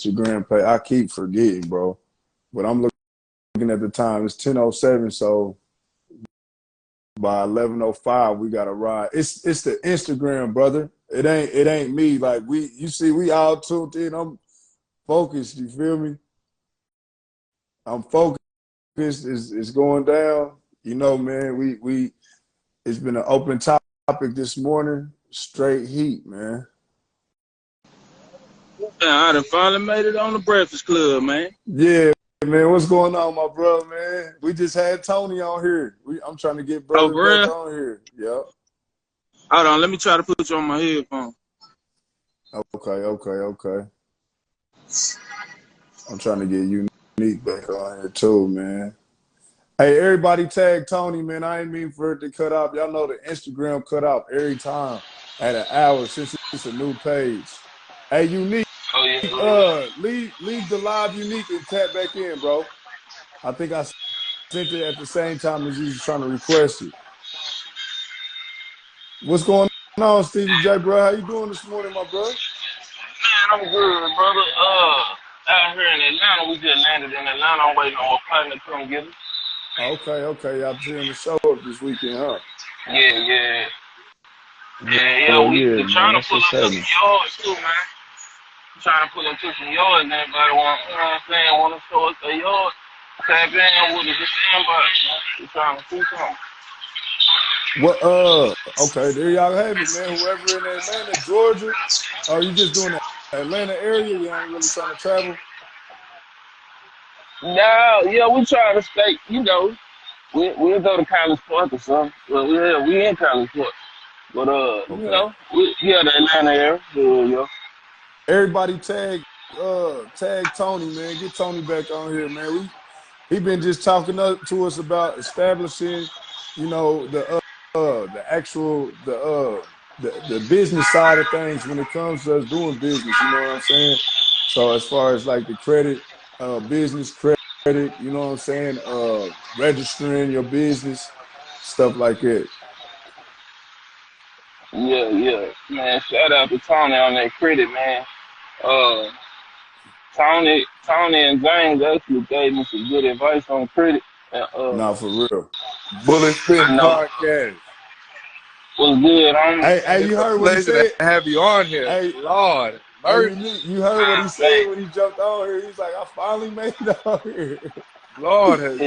Instagram page. I keep forgetting, bro. But I'm looking at the time. It's 10:07, so by 11:05 we gotta ride. It's the Instagram, brother. It ain't me. Like you see, we all tuned in. I'm focused. You feel me? I'm focused. It's going down. You know, man. We it's been an open topic this morning. Straight heat, man. I done finally made it on the Breakfast Club, man. Yeah, man. What's going on, my brother, man? We just had Tony on here. I'm trying to get brother back on here. Yep. Hold on, let me try to put you on my headphone. Okay. I'm trying to get Unique back on here too, man. Hey, everybody tag Tony, man. I ain't mean for it to cut off. Y'all know the Instagram cut off every time at an hour since it's a new page. Hey, Unique. Oh, yeah. Leave the live Unique and tap back in, bro. I think I sent it at the same time as you was trying to request it. What's going on, Stevie J, bro? How you doing this morning, my bro? Man, I'm good, brother. Out here in Atlanta, we just landed in Atlanta. I'm waiting on my partner to come get us. Okay. Y'all seeing the show up this weekend, huh? Yeah. We trying to pull up to some yards too, man. Trying to pull up to some yards. Anybody want, you know what I'm saying, want to show us a yard? Tap in with us, just inbox, man. We trying to see something. Okay, there y'all have it, man. Whoever in Atlanta, Georgia, or you just doing the Atlanta area, you ain't really trying to travel? No, yeah, we trying to stay, you know, we'll go to College Park or something. Well, we in College Park. But, okay. You know, we here the Atlanta area. Yeah. Everybody tag Tony, man. Get Tony back on here, man. He been just talking to us about establishing, you know, the actual the business side of things when it comes to us doing business. You know what I'm saying? So as far as like the credit, business credit, you know what I'm saying? Registering your business, stuff like that. Yeah. Man, shout out to Tony on that credit, man. Tony and James actually gave me some good advice on credit. Nah, for real. Bullies Bam podcast. Was good. Hey, you heard what he said? To have you on here. Hey, Lord. You heard what he said when he jumped on here. He's like, I finally made it on here. Lord has we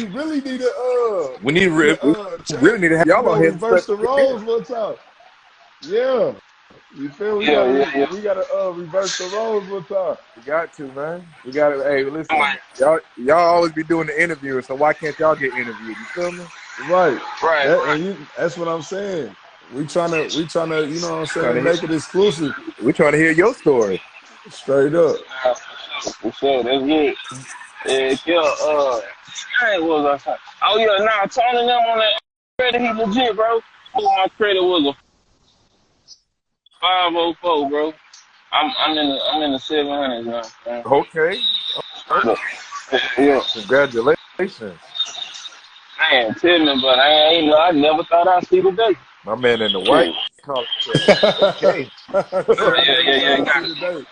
really need to we really need to have y'all on here. Reverse the roles one time. Yeah. You feel me? Yeah. We gotta reverse the roles one time. We got to, man. We gotta. Hey, listen, y'all always be doing the interviews, so why can't y'all get interviewed? You feel me? Right. That's what I'm saying. We trying to, you know what I'm saying, make it exclusive. We trying to hear your story. Straight up. For sure, that's good. What was I saying? Oh yeah, nah, Tony them on that credit, he legit, bro. My credit was a 504, bro. I'm in the 700s now. Man. Okay. Yeah. Congratulations. Man, tell me, but I never thought I'd see the day. My man in the white collar. Okay. Yeah.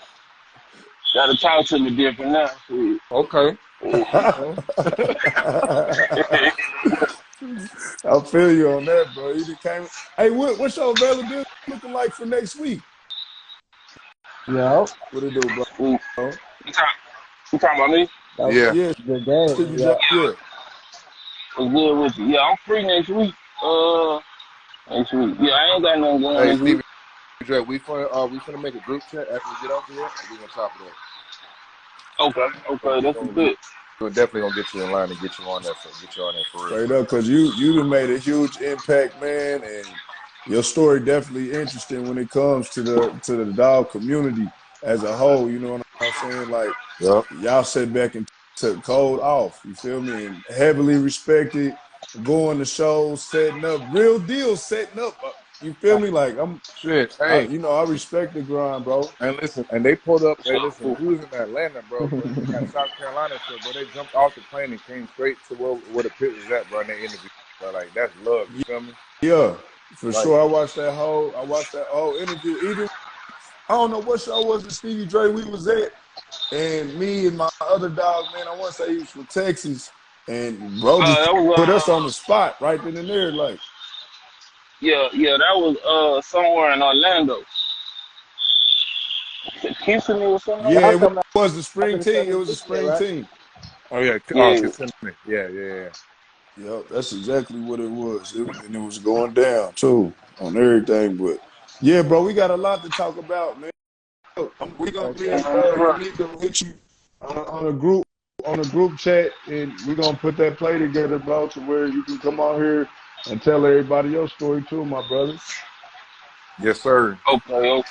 Gotta talk to me different now. Okay. I feel you on that, bro. You just came. Hey, what's your availability looking like for next week? Yeah. What it do, bro? You talking about me? Yeah. Good game. Yeah. What's good with you? Yeah, I'm free next week. Next week. Yeah, I ain't got nothing going next week. Stevie, we finna make a group chat after we get off here. We gonna top it up. Okay, that's good. We're definitely gonna get you in line and get you on there for real. Straight up, cause you done made a huge impact, man, and your story definitely interesting when it comes to the dog community as a whole. You know what I'm saying? Like, y'all sat back and took cold off. You feel me? And heavily respected, going to shows, setting up, real deal, setting up. You feel me? Like Hey, I respect the grind, bro. And listen, and they pulled up. Hey, listen, we was in Atlanta, bro. We got South Carolina shit, bro. They jumped off the plane and came straight to where the pit was at, bro. And they interviewed. So, like, that's love. You feel me? Yeah, for sure. I watched that whole interview. I don't know what show was it, Stevie Dre we was at, and me and my other dog, man, I want to say he was from Texas, and bro just That was put us on the spot right then and there, like. yeah, that was somewhere in Orlando. Kissimmee or something like Yeah, Y'all it coming was the up spring in the team. It was the 76 there, spring right? team. Oh yeah, that. Yeah. Kissimmee. Yeah. Yep, that's exactly what it was. And it was going down too on everything. But yeah, bro, we got a lot to talk about, man. We gonna Okay. be Unique gonna hit you on a group chat, and we're gonna put that play together, bro, to where you can come on here and tell everybody your story too, my brother. Yes, sir. Okay.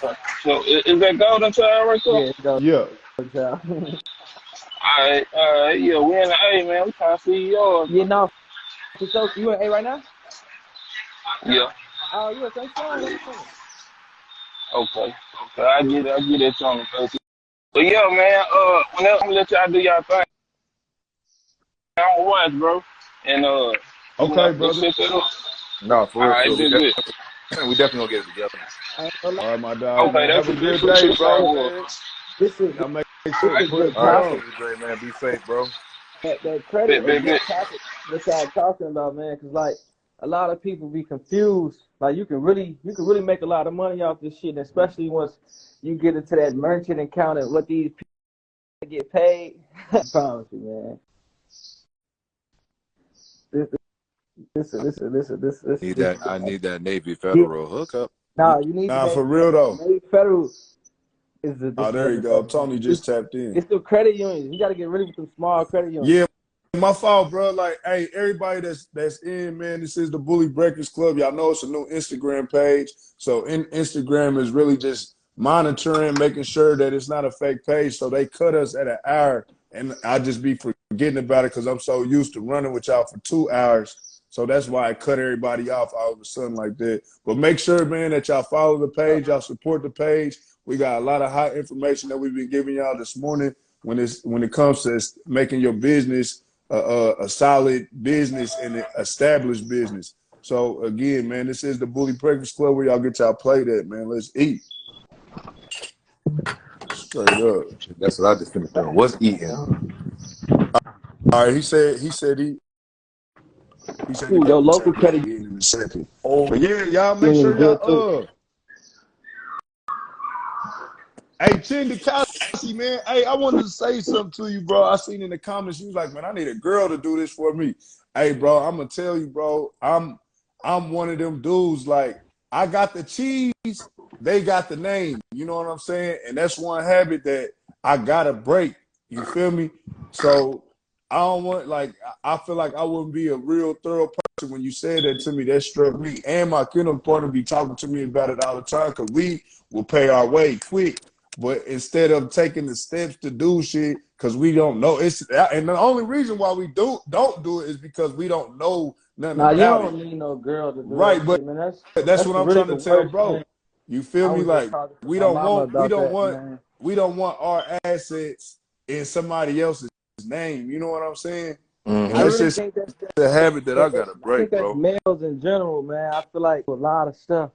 So is that golden child right there? Yeah, it goes Yeah. down. Alright, yeah, we in the A, man. We trying to see yours, Yeah, man. no, for sure. You in A right now? Yeah. Oh, yeah, thanks, Sean. Okay. I get it on the face. But yeah, man, whenever I'm gonna let y'all do y'all thing, I'm gonna watch, bro. And Okay, let's brother. set that up. No, for real. Alright, We good. definitely gonna get it together. I ain't gonna lie. All right, my dog, Okay, man. that's Have a what good this day, is. bro, man. This is Y'all make this sure to is put good All right, topic. Stevie Dre, man. Be safe, bro. That credit is Bet. good topic. What y'all talking about, man? Because like a lot of people be confused. Like you can really make a lot of money off this shit, especially once you get into that merchant account and what these people get paid. I promise you, man. This. I need that Navy Yeah. Federal hookup. Nah, you need to Nah, make for real though. Navy Federal is Oh, there you go. Tony just tapped in. it's the credit unions. You got to get rid of some small credit unions. Yeah, my fault, bro. Like, hey, everybody that's in, man, this is the Bully Breakfast Club. Y'all know it's a new Instagram page. So Instagram is really just monitoring, making sure that it's not a fake page. So they cut us at an hour, and I just be forgetting about it because I'm so used to running with y'all for 2 hours. So that's why I cut everybody off all of a sudden like that. But make sure, man, that y'all follow the page, y'all support the page. We got a lot of hot information that we've been giving y'all this morning when it comes to making your business a solid business and an established business. So again, man, this is the Bully Breakfast Club where y'all get y'all plate at, man. Let's eat. Straight up. That's what I just finished doing. What's eating? All right, he said he Your local credit in a second. Oh, But yeah, y'all make union sure is good too. y'all hey, Tindakasi, man. Hey, I wanted to say something to you, bro. I seen in the comments, you was like, man, I need a girl to do this for me. Hey, bro, I'm gonna tell you, bro, I'm one of them dudes, like, I got the cheese, they got the name. You know what I'm saying? And that's one habit that I gotta break. You feel me? So I don't want, like, I feel like I wouldn't be a real thorough person when you said that to me. That struck me. And my kennel partner be talking to me about it all the time because we will pay our way quick. But instead of taking the steps to do shit, because we don't know, and the only reason why we don't do it is because we don't know nothing Now you about don't it. need no girl to do Right, that but shit, man. that's what I'm Really trying the to tell worst bro. thing. You feel I me? was just Like talking to we my don't mama want we about don't that, want man. we don't want our assets in somebody else's name. You know what I'm saying? And I that's really just think that's the habit that I gotta I think break, that's bro. males in general, man. I feel like a lot of stuff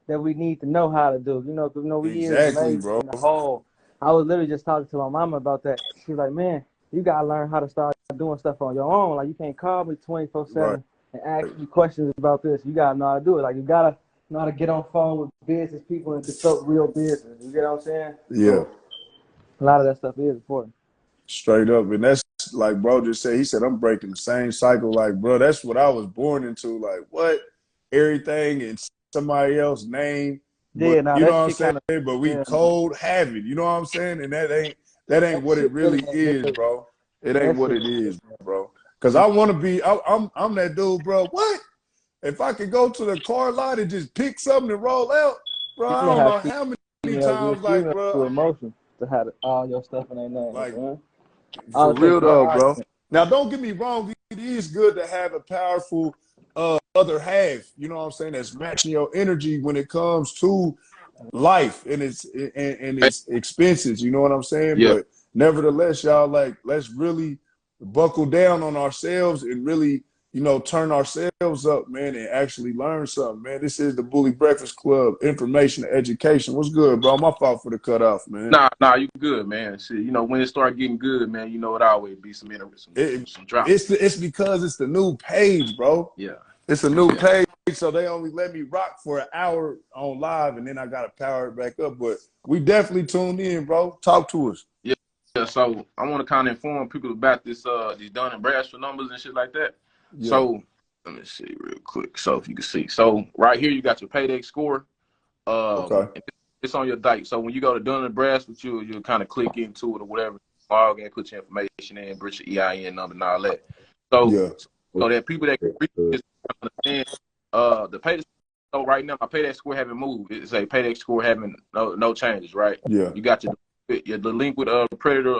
that we need to know how to do. You know, because we is Exactly, lazy bro. in the whole. I was literally just talking to my mama about that. She was like, man, you gotta learn how to start doing stuff on your own. Like you can't call me 24/7 Right. and ask me questions about this. You gotta know how to do it. Like you gotta know how to get on phone with business people and consult real business. You get what I'm saying? Yeah. So a lot of that stuff is important. Straight up. And that's like bro just said, he said, I'm breaking the same cycle. Like, bro, that's what I was born into. Like, what? Everything in somebody else's name. Yeah, But now you know that what I'm shit saying? kind of But we yeah, cold have it. You know what I'm saying? And that ain't that what it shit really really ain't is, good. bro. It ain't That what shit it ain't good. is, bro. Cause I wanna be I'm that dude, bro. What? If I could go to the car lot and just pick something and roll out, bro, I Female don't have know how many females times, with like, females bro, with emotion to have all your stuff in their name, like, man. for All it takes real one though, bro. argument. Now, don't get me wrong. It is good to have a powerful other half. You know what I'm saying? That's matching your energy when it comes to life and its expenses. You know what I'm saying? yeah. But nevertheless, y'all, like, let's really buckle down on ourselves and really turn ourselves up, man, and actually learn something, man. This is the Bully Breakfast Club, information and education. What's good, bro? My fault for the cutoff, man. Nah, you good, man. Shit, when it start getting good, man, it always be some drop. It's because it's the new page, bro. Yeah. It's a new page, so they only let me rock for an hour on live, and then I got to power it back up. But we definitely tuned in, bro. Talk to us. Yeah, so I want to kind of inform people about these Dun and Bradstreet numbers and shit like that. Yeah. So let me see real quick. So if you can see. So right here, you got your payday score. Okay. It's on your dike. So when you go to Dun & Bradstreet, you'll kind of click into it or whatever. Log in, put your information in, put your EIN number and all that. So that people that can read this understand the payday. So right now, my payday score haven't moved. It's a payday score having no changes, right? Yeah. You got your delinquent predator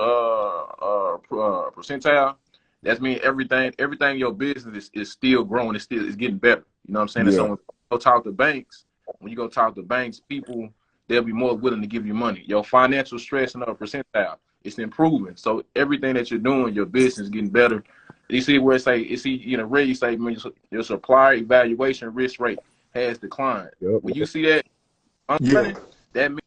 percentile. That means everything in your business is still growing. It's getting better. You know what I'm saying? Yeah. So when you go talk to banks, people, they'll be more willing to give you money. Your financial stress and percentile, it's improving. So everything that you're doing, your business is getting better. You see where red, you say your supplier evaluation risk rate has declined. Yep. When you see that, that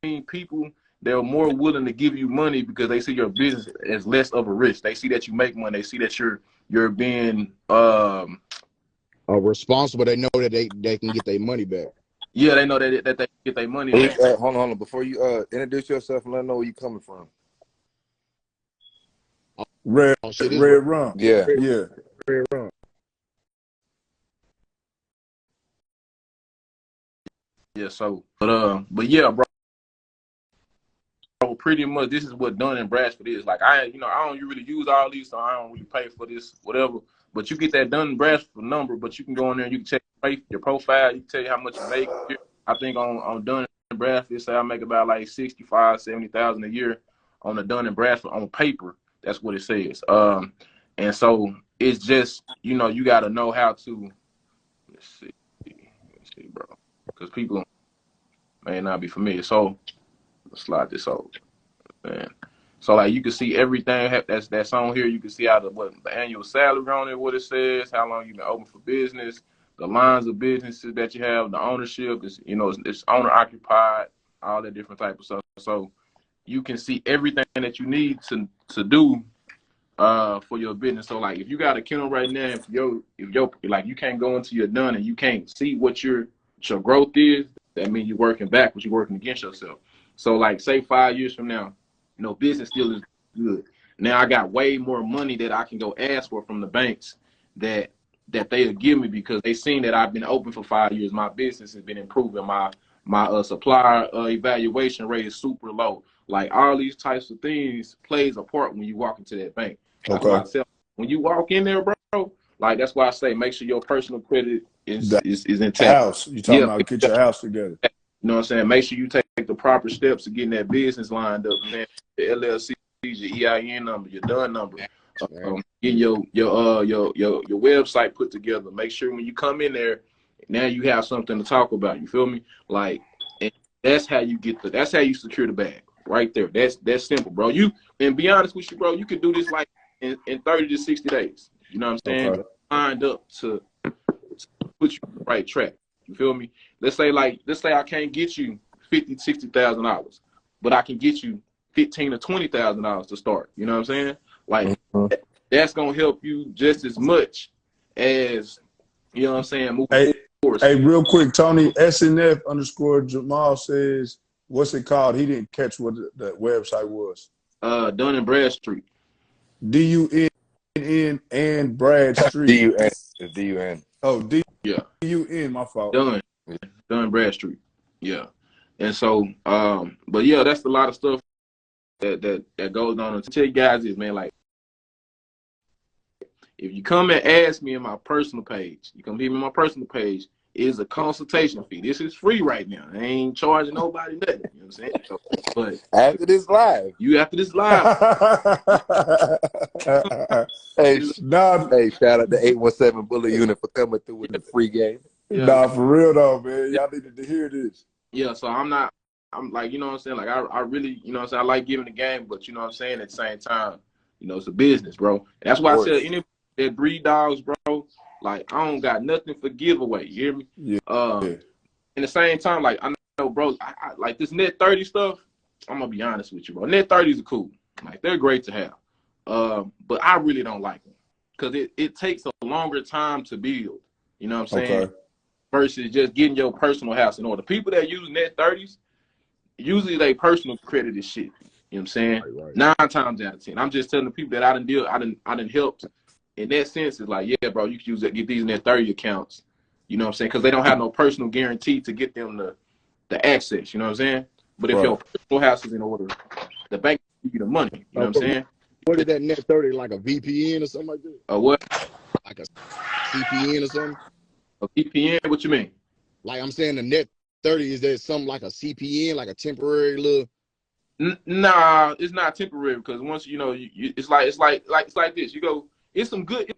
means people, they're more willing to give you money because they see your business as less of a risk. They see that you make money. They see that you're being responsible. They know that they can get their money back. Yeah, they know that they get their money back. Hold on. Before you introduce yourself and let them know where you coming from. Red Rum. Yeah. Red Rum. Yeah. So, but yeah, bro. Pretty much, this is what Dun & Bradstreet is. Like I don't really use all these, so I don't really pay for this, whatever. But you get that Dun & Bradstreet number, but you can go in there and you can check your profile. You can tell you how much you make. I think on Dun & Bradstreet, say I make about like 65, 70,000 a year on the Dun & Bradstreet on paper. That's what it says. And so it's just you got to know how to. Let's see, bro, because people may not be familiar. So let's slide this over, man. So like you can see everything that's on here. You can see how the annual salary on it, what it says, how long you've been open for business, the lines of businesses that you have, the ownership is it's owner occupied, all that different type of stuff. So you can see everything that you need to do for your business. So like if you got a kennel right now, if your like you can't go into your Dun and you can't see what your growth is, that means you're working backwards, you're working against yourself. So like say 5 years from now, business still is good. Now I got way more money that I can go ask for from the banks that they'll give me because they seen that I've been open for 5 years. My business has been improving. My supplier evaluation rate is super low. Like all these types of things plays a part when you walk into that bank. That's why I tell, when you walk in there, bro, like that's why I say make sure your personal credit is intact. House. You talking about get your house together. You know what I'm saying? Make sure you take the proper steps to getting that business lined up, man. The LLC, your EIN number, your DUN number, getting your website put together. Make sure when you come in there, now you have something to talk about. You feel me? Like, and that's how you that's how you secure the bag right there. That's simple, bro. And be honest with you, bro, you can do this like in 30 to 60 days. You know what I'm saying? Okay. Lined up to put you on the right track. You feel me? Let's say I can't get you $50,000 to $60,000, but I can get you $15,000 to $20,000 to start. You know what I'm saying? Like that's gonna help you just as much as you know what I'm saying. Moving forward. Hey, real quick, Tony, SNF_Jamal says, what's it called? He didn't catch what the website was. Dun & Bradstreet. DUN and Bradstreet. DUN. Oh, yeah. DUN, my fault. Dun & Bradstreet. Yeah. And so, but yeah, that's a lot of stuff that goes on. And to tell you guys is, man, like, if you come and ask me in my personal page, is a consultation fee. This is free right now. I ain't charging nobody nothing. You know what I'm saying? So, but after this live. Hey, shout out to 817 Bully Unit for coming through with the free game. Yeah. Nah, for real though, man. Y'all needed to hear this. Yeah, so I'm like, you know what I'm saying? Like I really, you know what I'm saying, I like giving the game, but you know what I'm saying, at the same time, it's a business, bro. And that's why I said that breed dogs, bro, like I don't got nothing for giveaway. You hear me? Yeah. In the same time, like I know, bro, I like this net 30 stuff. I'm gonna be honest with you, bro. Net 30s are cool. Like they're great to have. But I really don't like them because it takes a longer time to build. You know what I'm saying? Okay. Versus just getting your personal house in order. People that use net 30s, usually they personal credit is shit. You know what I'm saying? Right. 9 times out of 10. I'm just telling the people that I done helped in that sense. Is like, yeah, bro, you can use that, get these net 30 accounts. You know what I'm saying? Because they don't have no personal guarantee to get them the access. You know what I'm saying? But if your personal house is in order, the bank will give you the money. You know what I'm saying? What is that net 30, like a VPN or something like that? What? Like a CPN or something? A VPN? What you mean? Like I'm saying the net 30, is that something like a CPN, like a temporary little? Nah, it's not temporary because once you know, it's like this. You go, it's some good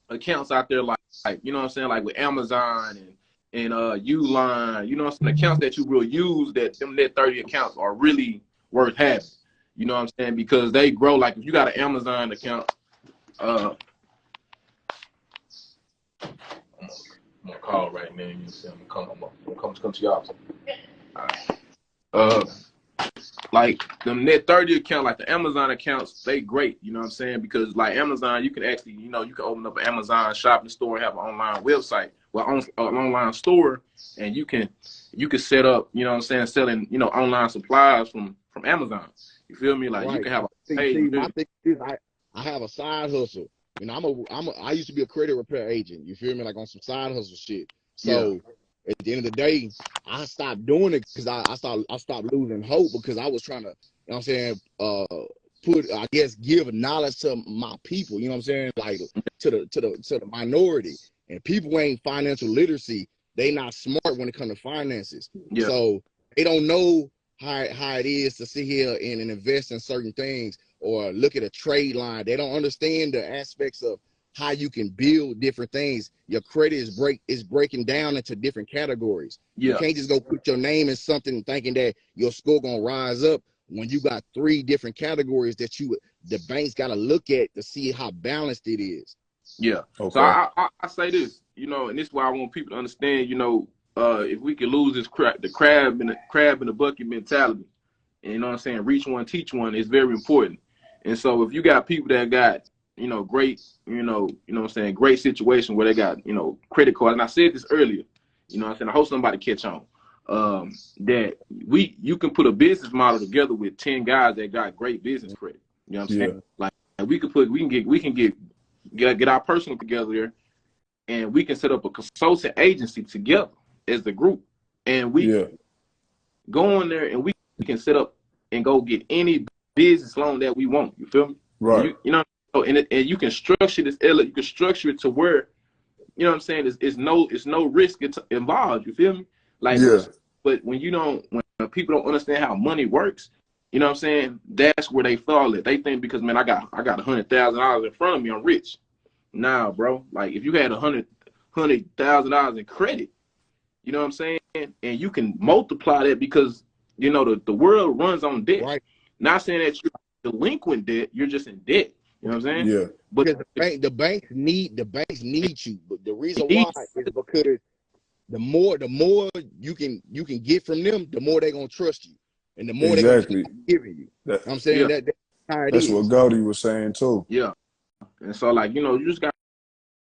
accounts out there like you know what I'm saying, like with Amazon and Uline, you know, some accounts that you will use that them net 30 accounts are really worth having. You know what I'm saying? Because they grow. Like if you got an Amazon account, I'm gonna call right now. You see, I'm gonna come to y'all. Like them net 30 account, like the Amazon accounts, they great. You know what I'm saying? Because like Amazon, you can actually, you know, you can open up an Amazon shopping store and have an online website, well, on an online store, and you can set up, you know what I'm saying, selling, you know, online supplies from Amazon. You feel me? Like you can have a page. My thing is I have a side hustle. You know, I used to be a credit repair agent. You feel me? Like on some side hustle shit. So at the end of the day, I stopped doing it because I stopped losing hope because I was trying to, you know what I'm saying, give knowledge to my people, you know what I'm saying, like to the minority. And people ain't financial literacy. They not smart when it comes to finances. Yeah. So they don't know how it is to sit here and invest in certain things or look at a trade line. They don't understand the aspects of how you can build different things. Your credit is breaking down into different categories. Yeah. You can't just go put your name in something thinking that your score gonna rise up when you got 3 different categories that the bank's got to look at to see how balanced it is. Yeah. Okay. So I say this, you know, and this is why I want people to understand, you know, if we could lose this the crab in the bucket mentality, and you know what I'm saying, reach one, teach one is very important. And so if you got people that got, you know, great, you know what I'm saying, great situation where they got, you know, credit cards, and I said this earlier, you know what I'm saying, I hope somebody catch on, that you can put a business model together with 10 guys that got great business credit. You know what I'm saying? Like we can get our personal together there, and we can set up a consulting agency together as the group, and we go in there and we can set up and go get any business loan that we want. You feel me? Right. You know, and you can structure this. You can structure it to where, you know what I'm saying, it's no risk involved. You feel me? Like, but when people don't understand how money works, you know what I'm saying, that's where they fall at. They think because, man, I got $100,000 in front of me, I'm rich. Nah, bro. Like if you had $100,000 in credit, you know what I'm saying, and you can multiply that because, you know, the world runs on debt. Right. Not saying that you're delinquent debt, you're just in debt. You know what I'm saying? Yeah. But the banks need you. But the reason why is because the more you can get from them, the more they're gonna trust you, and the more they're gonna keep giving you. I'm saying that's how it is. That's what Goldie was saying too. Yeah. And so, like, you know, you just got,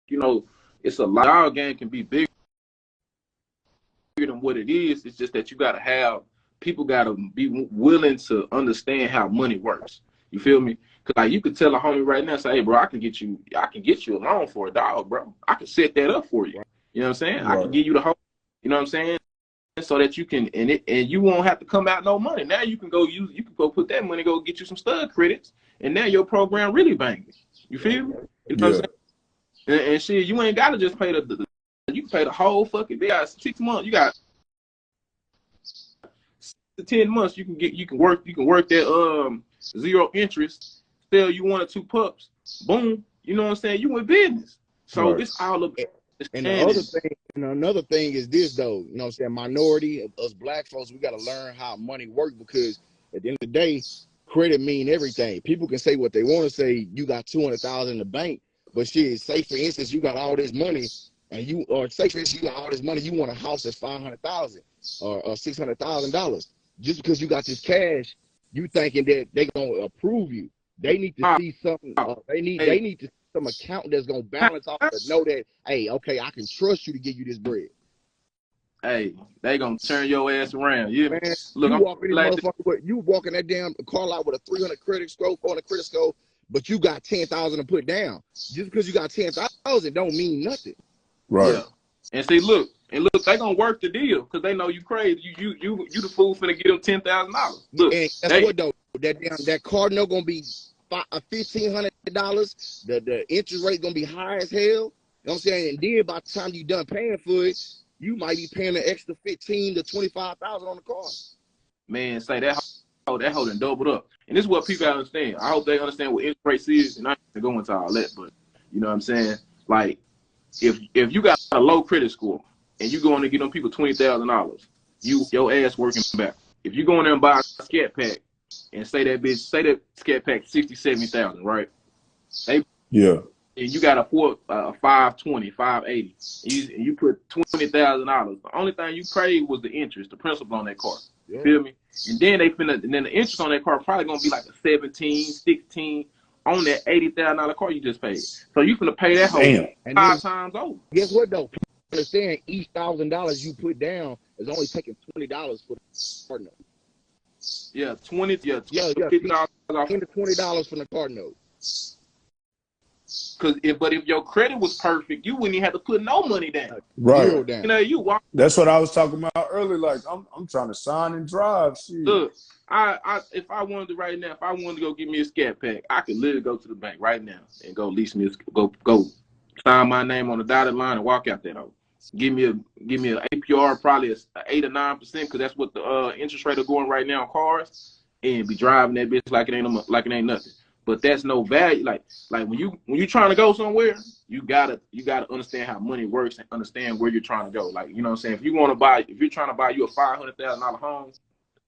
you know, it's a lot. Our game can be bigger than what it is. It's just that you gotta have people gotta be willing to understand how money works. You feel me? Cause like you could tell a homie right now, say, hey bro, I can get you a loan for $1, bro. I can set that up for you. You know what I'm saying? Right. I can give you the whole, you know what I'm saying? So that you can and you won't have to come out no money. Now you can go put that money, go get you some stud credits, and now your program really banging. You feel me? You know what I'm saying? And shit, you ain't gotta just pay you can pay the whole fucking bill. 6 months, you got 10 months, you can work that 0 interest, sell you 1 or 2 pups, boom, you know what I'm saying, you in business. So it's all about and another thing is this though, you know what I'm saying, minority of us black folks, we gotta learn how money works, because at the end of the day, credit mean everything. People can say what they want to say. You got 200,000 in the bank, but shit, say for instance you got all this money, and say for instance you got all this money, you want a house that's 500,000 or $600,000. Just because you got this cash, you thinking that they gonna approve you. They need to see something. They need to see some account that's gonna balance off to know that, hey, okay, I can trust you to give you this bread. Hey, they gonna turn your ass around. Yeah, man. Look, you walking that damn car lot with a 300 credit score, 400 credit score, but you got 10,000 to put down. Just because you got 10,000 don't mean nothing. Right. Yeah. And see, look, they gonna work the deal because they know you crazy. You the fool finna get them $10,000. Look, and that's what though. That car note gonna be $1,500. The interest rate gonna be high as hell. You know what I'm saying? And then by the time you done paying for it, you might be paying an extra $15,000 to $25,000 on the car. Man, say that hoe done doubled up. And this is what people understand. I hope they understand what interest rates is, and I ain't going into all that, but you know what I'm saying? Like, if you got a low credit score and you going to get them people $20,000, your ass working back. If you go in there and buy a scat pack and say that scat pack 60, 70,000, right? And you got a 520, 580, and you put $20,000. The only thing you paid was the interest, the principal on that car. You feel me? And then the interest on that car probably gonna be like a 17, 16 on that $80,000 car you just paid. So you finna pay that whole 5 times over. Guess what though? People understand each $1,000 you put down is only taking $20 for the car note. Yeah, $50 $10 to $20 from the car note. But if your credit was perfect, you wouldn't even have to put no money down. Right. Down. That's what I was talking about earlier. Like I'm trying to sign and drive. Shit. Look, if I wanted to go get me a scat pack, I could literally go to the bank right now and go lease me go sign my name on the dotted line and walk out that hole. Give me an APR probably 8 or 9% because that's what the interest rate are going right now on cars, and be driving that bitch like it ain't nothing. But that's no value. Like when you trying to go somewhere, you gotta understand how money works and understand where you're trying to go. Like, you know what I'm saying? If you're trying to buy you a $500,000 home,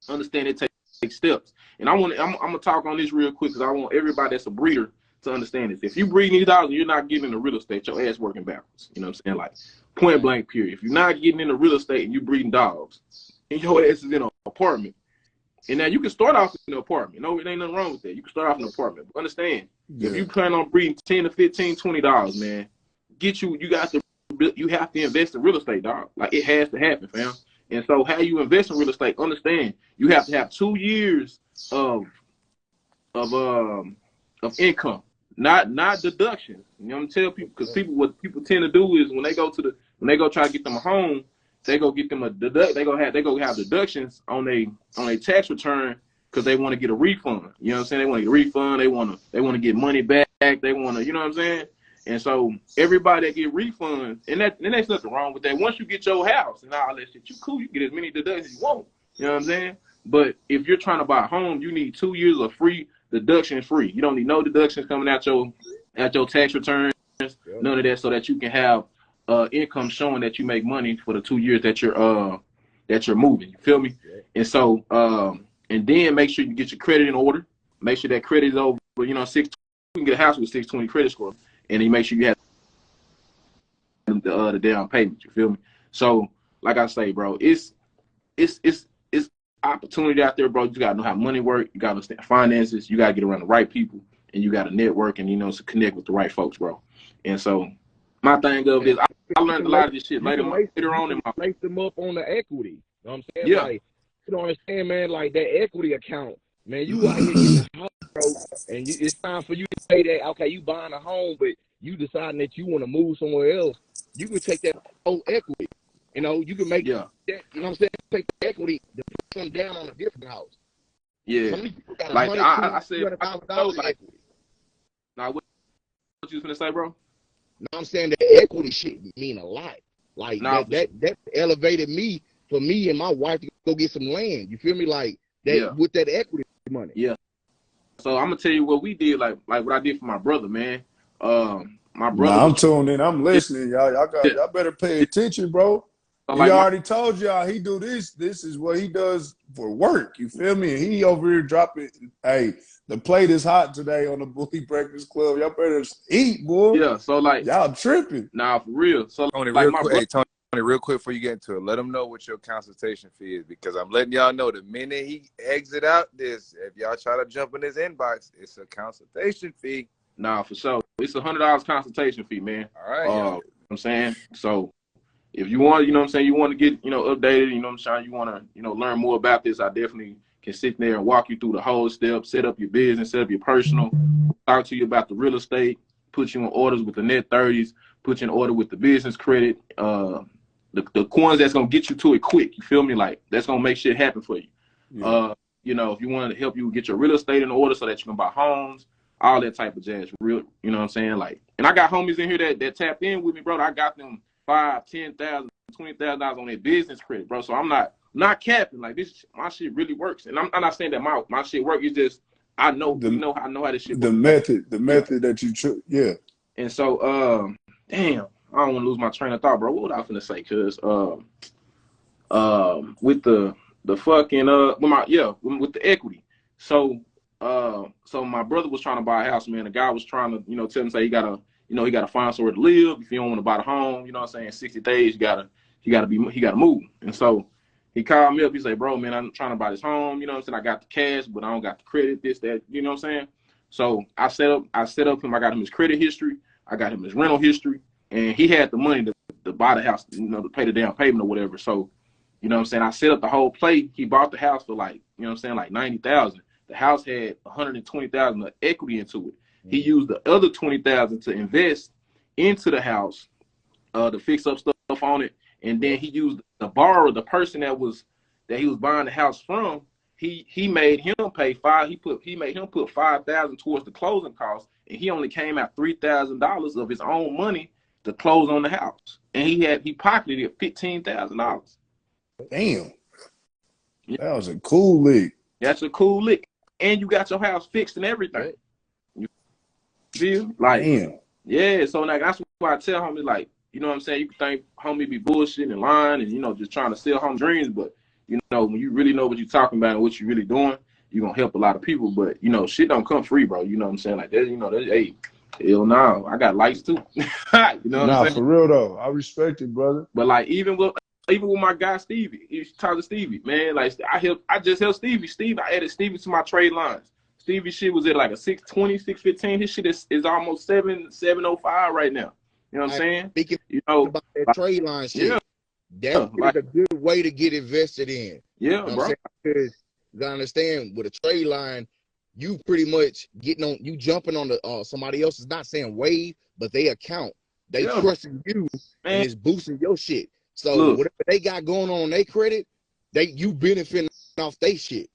understand it takes steps. And I'm gonna talk on this real quick because I want everybody that's a breeder to understand this. If you breeding these dogs and you're not getting into real estate, your ass working backwards. You know what I'm saying? Like, point blank period. If you're not getting into real estate and you breeding dogs, and your ass is in an apartment. And now you can start off in an apartment. No, it ain't nothing wrong with that. You can start off in an apartment. But understand, if you plan on breeding $10 to $15, $20, man, you have to invest in real estate, dog. Like, it has to happen, fam. And so how you invest in real estate, understand, you have to have 2 years of income, not deductions. You know what I'm telling people? Because what people tend to do is when they go try to get them a home, they go get them they go have deductions on a tax return because they want to get a refund. You know what I'm saying? They want to get a refund. They want to get money back. They want to, you know what I'm saying? And so everybody that get refunds, and there's nothing wrong with that. Once you get your house and all that shit, you cool. You get as many deductions as you want. You know what I'm saying? But if you're trying to buy a home, you need 2 years of free deduction free. You don't need no deductions coming out your tax returns, none of that, so that you can have income showing that you make money for the 2 years that you're moving. You feel me? And so and then make sure you get your credit in order. Make sure that credit is over. You know, 620. You can get a house with 620 credit score, and then make sure you have the down payment. You feel me? So, like I say, bro, it's opportunity out there, bro. You gotta know how money work. You gotta understand finances. You gotta get around the right people, and you gotta network and to connect with the right folks, bro. And so, my thing of is I learned a lot of this shit later on in my lace them up on the equity. You know what I'm saying? Yeah. Like, you don't understand, man. Like that equity account, man. You out here getting a house, bro, and it's time for you to say that. Okay, you buying a home, but you deciding that you want to move somewhere else. You can take that whole equity. You know, you can make that. You know what I'm saying? Take the equity to put something down on a different house. Yeah. Like I said, like, now what you was gonna say, bro? No, I'm saying that equity shit mean a lot. Like that elevated me for me and my wife to go get some land. You feel me? Like that with that equity money. Yeah. So I'm gonna tell you what we did, like what I did for my brother, man. My brother. I'm tuned in. I'm listening, y'all. Y'all better pay attention, bro. So He like my already told y'all he do this. This is what he does for work. You feel me? And he over here dropping. Hey, the plate is hot today on the Bully Breakfast Club. Y'all better eat, boy. yeah. So like Y'all tripping. nah, for real. So Tony, like real my quick. brother. Hey, Tony, real quick before you get into it, let him know what your consultation fee is, because I'm letting y'all know the minute he exit out this, if y'all try to jump in his inbox, it's a consultation fee. Nah, for sure. It's $100 consultation fee, man. All right, You y'all. know what I'm saying? So if you want, you know what I'm saying, you want to get, updated, you know what I'm saying, you want to, learn more about this, I definitely can sit there and walk you through the whole step, set up your business, set up your personal, talk to you about the real estate, put you in orders with the net 30s, put you in order with the business credit, the coins that's going to get you to it quick. You feel me? Like, that's going to make shit happen for you. Yeah. If you wanted to help you get your real estate in order so that you can buy homes, all that type of jazz, real, you know what I'm saying? Like, and I got homies in here that tapped in with me, bro. I got them $5,000, $10,000, $20,000 on their business credit, bro. So I'm not capping. Like, this, my shit really works. And I'm not saying that my shit works. It's just I know how this shit works. The method that you took. Yeah. And so, damn, I don't want to lose my train of thought, bro. What was I finna say? Cause with the fucking with the equity. So my brother was trying to buy a house, man. The guy was trying to, tell him, say he gotta find somewhere to live. If you don't want to buy the home, you know what I'm saying, 60 days, he gotta move. And so he called me up, he said, bro, man, I'm trying to buy this home, you know what I'm saying? I got the cash, but I don't got the credit, this, that, you know what I'm saying? So I set up him, I got him his credit history, I got him his rental history, and he had the money to buy the house, to pay the down payment or whatever. So, you know what I'm saying, I set up the whole play. He bought the house for like, you know what I'm saying, like $90,000. The house had $120,000 of equity into it. He used the other $20,000 to invest into the house, to fix up stuff on it, and then he used the borrower, the person that he was buying the house from. He made him pay he made him put $5,000 towards the closing costs, and he only came out $3,000 of his own money to close on the house, and he pocketed $15,000. Damn. That was a cool lick. That's a cool lick. And you got your house fixed and everything. You feel? Like, damn. Yeah, so like that's why I tell homies, like, you know what I'm saying, you can think homie be bullshitting and lying and, just trying to sell home dreams, but, when you really know what you're talking about and what you're really doing, you're going to help a lot of people. But, shit don't come free, bro. You know what I'm saying? Like, hey, hell no, I got lights too. You know what I'm saying? For real, though. I respect it, brother. But, like, even with my guy Stevie, you should talk to Stevie, man. Like, I just helped Stevie. I added Stevie to my trade lines. Stevie shit was at like a 620, 615. His shit is almost 705 right now. You know what I'm saying? Speaking about that trade line shit, that's a good way to get invested in. Yeah, you know bro. Because I understand with a trade line, you pretty much you jumping on the somebody else's, not saying wave, but they account. They trusting you, man, and it's boosting your shit. So whatever they got going on their credit, you benefiting off their shit.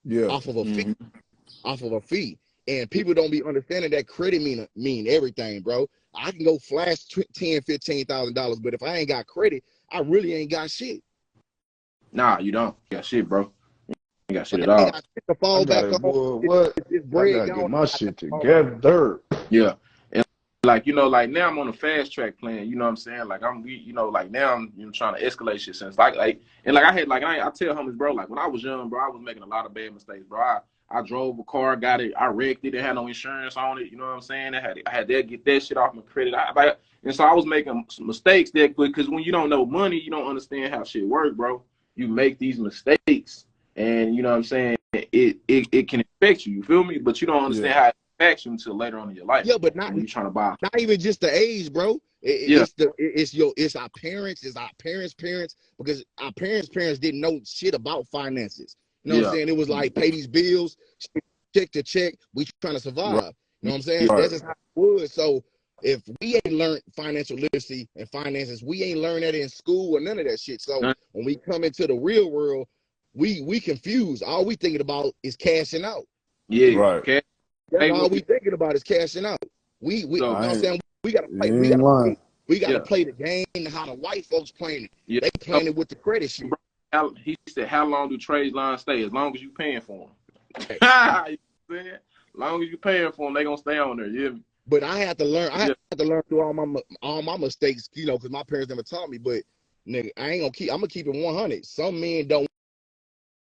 Yeah. Off of a fee. Off of a fee. And people don't be understanding that credit mean everything, bro. I can go flash $10,000-$15,000, but if I ain't got credit, I really ain't got shit. Nah, you don't. You got shit, bro. You got shit at all. I gotta get my shit together. Yeah. And like, like now I'm on a fast track plan, you know what I'm saying? Like like now I'm trying to escalate shit since I tell homies, bro, like when I was young, bro, I was making a lot of bad mistakes, bro. I drove a car, got it, I wrecked it, didn't have no insurance on it, you know what I'm saying? I had to get that shit off my credit. And so I was making some mistakes there, because when you don't know money, you don't understand how shit works, bro. You make these mistakes, and you know what I'm saying, it can affect you feel me? But you don't understand how it affects you until later on in your life. Yeah, but not when you're trying to buy. Not even just the age, bro. It's our parents, it's our parents, because our parents didn't know shit about finances. You know what I'm saying? It was like pay these bills, check to check. We trying to survive. Right. You know what I'm saying? That's just how it was. So if we ain't learned financial literacy and finances, we ain't learned that in school or none of that shit. So when we come into the real world, we confused. All we thinking about is cashing out. Yeah, right. Okay. That's all we thinking about is cashing out. We you know what I'm saying? We gotta play. We gotta play the game how the white folks playing it. Yeah. They playing it with the credit shit. He said, how long do trade lines stay? As long as you paying for them. You know what I'm saying? As long as you paying for them, they gonna stay on there. Yeah. But I had to learn. I had to learn through all my mistakes, because my parents never taught me. But nigga, I'm gonna keep it 100. Some men don't.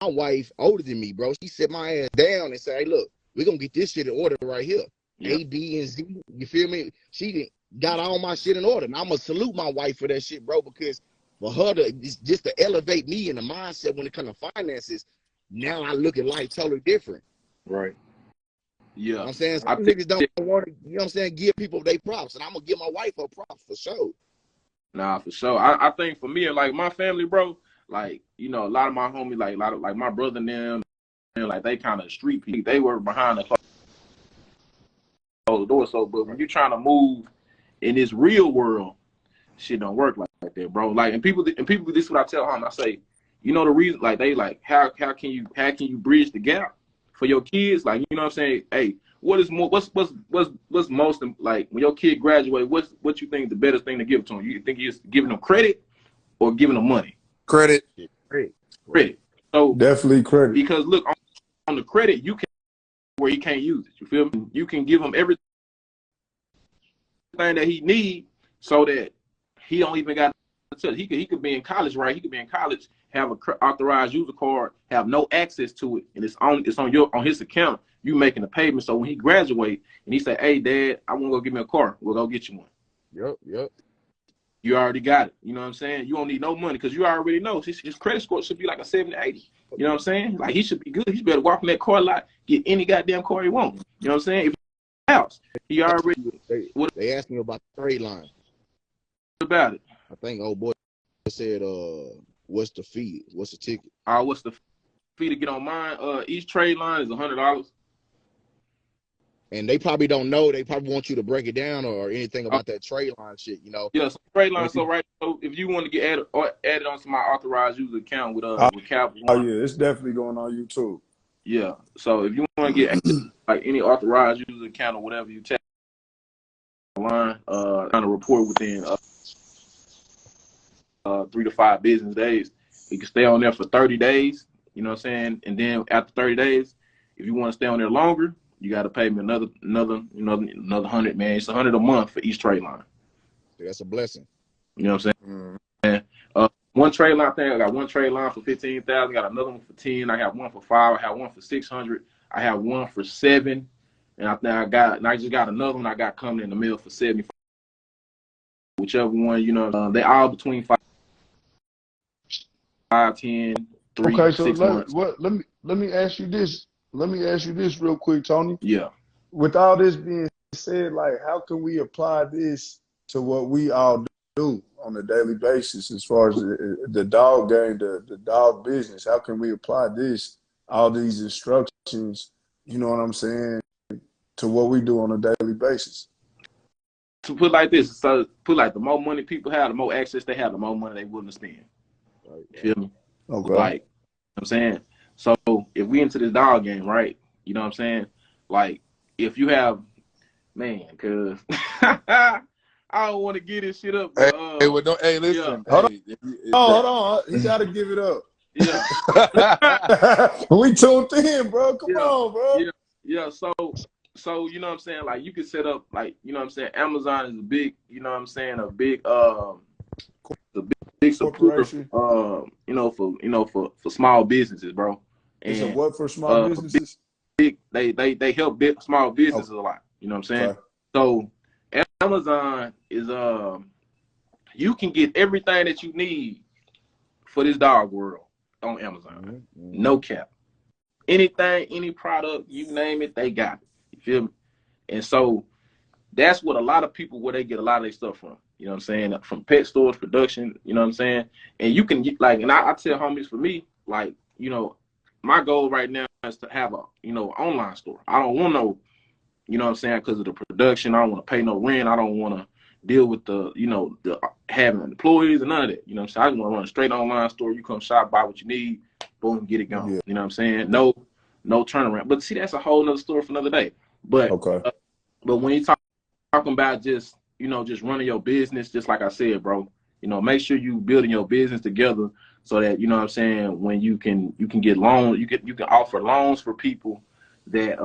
My wife older than me, bro. She set my ass down and say, hey, look, we're gonna get this shit in order right here. Yeah. A, B, and Z. You feel me? She got all my shit in order. And I'm gonna salute my wife for that shit, bro, because for her to just to elevate me in the mindset when it comes to finances, now I look at life totally different. Right. Yeah. You know what I'm saying? Some niggas don't want to, you know what I'm saying, give people their props. And I'm gonna give my wife her props for sure. Nah, for sure. I think for me, like my family, bro, like, you know, a lot of my homies, like a lot of like my brother and them, like they kind of street people. They were behind the closed door. So, but when you're trying to move in this real world, shit don't work like that, bro. Like, and people, this is what I tell them. I say, you know, the reason, like they like, how can you bridge the gap for your kids? Like, you know what I'm saying? Hey, what's most like when your kid graduate? What you think is the better thing to give to them? You think you're giving them credit or giving them money? Credit. Credit. So Definitely credit. Because look, on the credit, you can where he can't use it. You feel me? You can give him everything that he need so that he don't even got to touch. He could be in college, right? He could be in college, have a authorized user card, have no access to it, and it's on his account. You making the payment. So when he graduate and he say, "Hey, Dad, I want to go get me a car," we'll go get you one. Yep. You already got it. You know what I'm saying? You don't need no money because you already know his credit score should be like a 70, 80. You know what I'm saying? Like he should be good. He's better walk in that car lot, get any goddamn car he wants. You know what I'm saying? If house, he already. They asked me about the trade line. About it. I think old boy said, what's the fee? What's the ticket? What's the fee to get on mine? Each trade line is $100. And they probably don't know. They probably want you to break it down or anything about that trade line shit, you know? Yeah, so trade line. So if you want to get added onto my authorized user account with Capital One. Oh yeah, it's definitely going on YouTube. Yeah. So if you want to get like any authorized user account or whatever, you tap line, on a report within 3 to 5 business days. You can stay on there for 30 days. You know what I'm saying? And then after 30 days, if you want to stay on there longer, you got to pay me another 100, man. It's 100 a month for each trade line. That's a blessing. You know what I'm saying? And one trade line thing, I got one trade line for 15,000. Got another one for 10. I have one for 5. I have one for 600. I have one for 7. And I just got another one I got coming in the mail for 75. Whichever one, you know, they all between 5, 10, 3, okay, so 6 months. Let me ask you this. Let me ask you this real quick, Tony. Yeah. With all this being said, like, how can we apply this to what we all do on a daily basis as far as the dog game, the dog business? How can we apply this, all these instructions, you know what I'm saying, to what we do on a daily basis? To put like this, so put like the more money people have, the more access they have, the more money they willing to spend. Right. You feel me? Okay. Like, you know what I'm saying? So if we into this dog game, right? You know what I'm saying? Like, if you have, man, cause I don't want to get this shit up. But, listen. Yeah. Hold on. He got to give it up. Yeah. We tuned in, bro. Come on, bro. Yeah. So you know what I'm saying? Like, you could set up, like, you know what I'm saying? Amazon is a big, you know what I'm saying? A big supporter, for small businesses, bro. And, it's a what for small businesses? They help small businesses a lot. You know what I'm saying? Okay. So Amazon is you can get everything that you need for this dog world on Amazon. Mm-hmm. No cap. Anything, any product, you name it, they got it. You feel me? And so that's what a lot of people, where they get a lot of their stuff from. You know what I'm saying? From pet stores, production, you know what I'm saying? And you can get, like, and I tell homies, for me, like, you know, my goal right now is to have a, online store. I don't want no, you know what I'm saying, because of the production. I don't want to pay no rent. I don't want to deal with the having employees and none of that. You know what I'm saying? I just want to run a straight online store. You come shop, buy what you need, boom, get it going. Yeah. You know what I'm saying? No turnaround. But see, that's a whole nother story for another day. But okay. But when you talking about just running your business, just like I said, bro, make sure you building your business together so that, you know what I'm saying, when you can get loans, you can offer loans for people that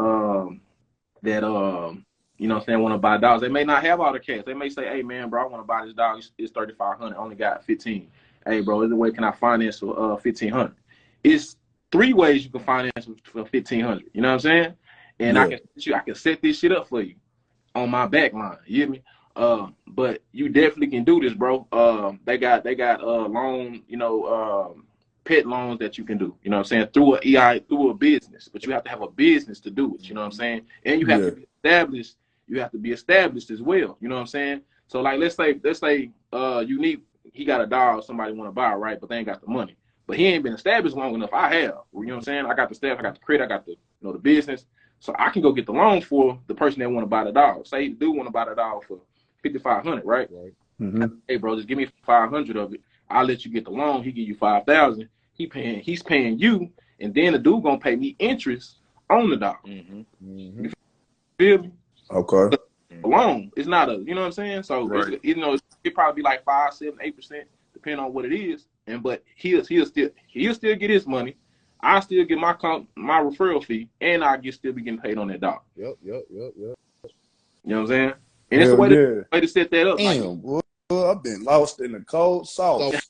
you know what I'm saying, want to buy dogs. They may not have all the cash. They may say, hey man, bro, I want to buy this dog. It's $3,500. Only got 15. hey, bro, is the way can I finance for $1,500? It's 3 ways you can finance for $1,500. You know what I'm saying? And Yeah. I can set this shit up for you on my back line. You hear me? But you definitely can do this, bro. They got loan, pet loans that you can do. You know what I'm saying? Through through a business, but you have to have a business to do it. You know what I'm saying? And you have to be established. You have to be established as well. You know what I'm saying? So like, let's say, Unique, he got a dog somebody want to buy, right? But they ain't got the money. But he ain't been established long enough. I have. You know what I'm saying? I got the staff, I got the credit, I got the the business. So I can go get the loan for the person that want to buy the dog. Say you do want to buy the dog for $5,500, right? Hey, bro, just give me $500 of it. I'll let you get the loan. He give you $5,000. He's paying you, and then the dude gonna pay me interest on the dog. You feel me? Okay. The loan is not a, you know what I'm saying? So it probably be like 5, 7, 8%, depending on what it is. But he'll still get his money. I still get my referral fee, and I still be getting paid on that dog. Yep. You know what I'm saying? And it's the way to set that up. Damn, boy, I've been lost in the cold sauce. So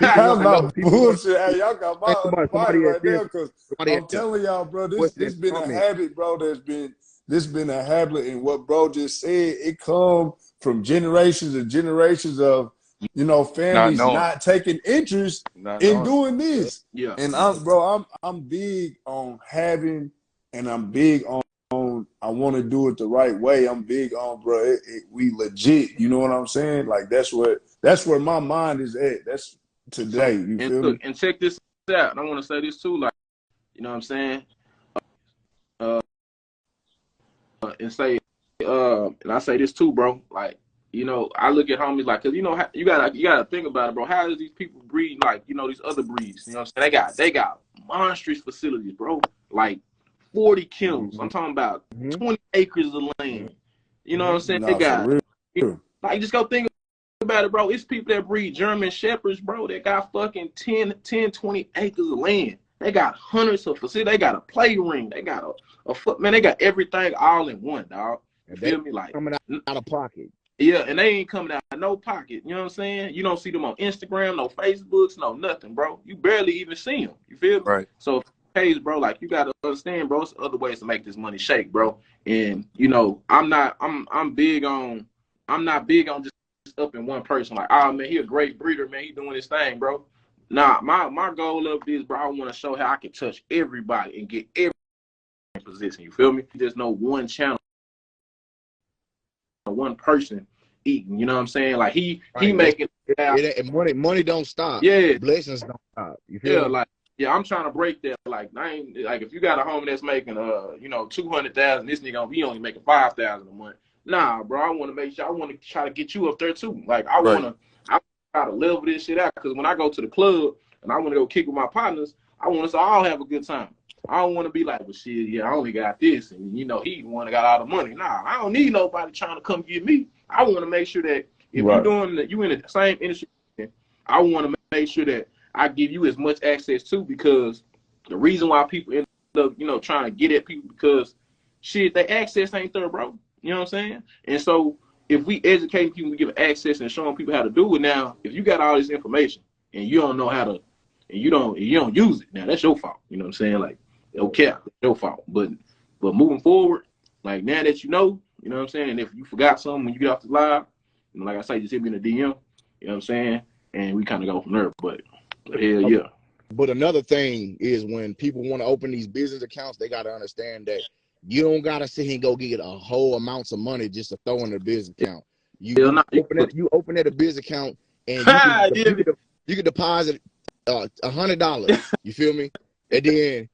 I'm not bullshit. Hey, y'all got my body right there, because I'm telling y'all, bro, this been a habit, bro. This been a habit, and what bro just said, it come from generations and generations of families not taking interest in doing this. Yeah. And I'm big on having, and I'm big on I want to do it the right way. I'm big on, bro, we legit. You know what I'm saying? Like that's where my mind is at. That's today. You feel me? And check this out. I want to say this too, like, you know what I'm saying? And I say this too, bro. Like, I look at homies like, cause you gotta think about it, bro. How does these people breed like, these other breeds? You know what I'm saying? They got monstrous facilities, bro. Like 40 kennels. I'm talking about 20 acres of land. You know what I'm saying? They got like, just go think about it, bro. It's people that breed German shepherds, bro. They got fucking 10, 20 acres of land. They got hundreds of facilities. They got a play ring. They got a foot, man. They got everything all in one, dog. You feel me? Like coming out of pocket. Yeah, and they ain't coming out of no pocket. You know what I'm saying? You don't see them on Instagram, no Facebooks, no nothing, bro. You barely even see them. You feel me? Right. So, hey, bro, like, you gotta understand, bro. There's other ways to make this money shake, bro. And I'm not big on just up in one person. Like, oh man, he a great breeder, man. He doing his thing, bro. Nah, my goal of this, bro, I want to show how I can touch everybody and get every position. You feel me? There's no one channel, one person eating. You know what I'm saying? Like he making money don't stop. Yeah, blessings don't stop. You feel me? I'm trying to break that. Like, I ain't like, if you got a homie that's making 200,000, this nigga he only making 5,000 a month. Nah, bro, I want to make sure, I want to try to get you up there too. Like, I want to try to level this shit out, because when I go to the club and I want to go kick with my partners, I want us to all have a good time. I don't want to be like, well, shit, yeah, I only got this, and he the one that got all the money. Nah, I don't need nobody trying to come get me. I want to make sure that if you're doing that, you in the same industry, I want to make sure that I give you as much access to, because the reason why people end up, trying to get at people, because shit, their access ain't there, bro. You know what I'm saying? And so if we educate people, we give access and showing people how to do it. Now, if you got all this information and you don't know how to, and you don't use it, now that's your fault. You know what I'm saying? Like, okay, that's your fault. But moving forward, like, now that you know what I'm saying? And if you forgot something when you get off the live, like I say, just hit me in the DM. You know what I'm saying? And we kind of go from there. But hell yeah. But another thing is, when people want to open these business accounts, they got to understand that you don't got to sit here and go get a whole amounts of money just to throw in a business account. You open at a business account, and you can deposit $100. You feel me? And then,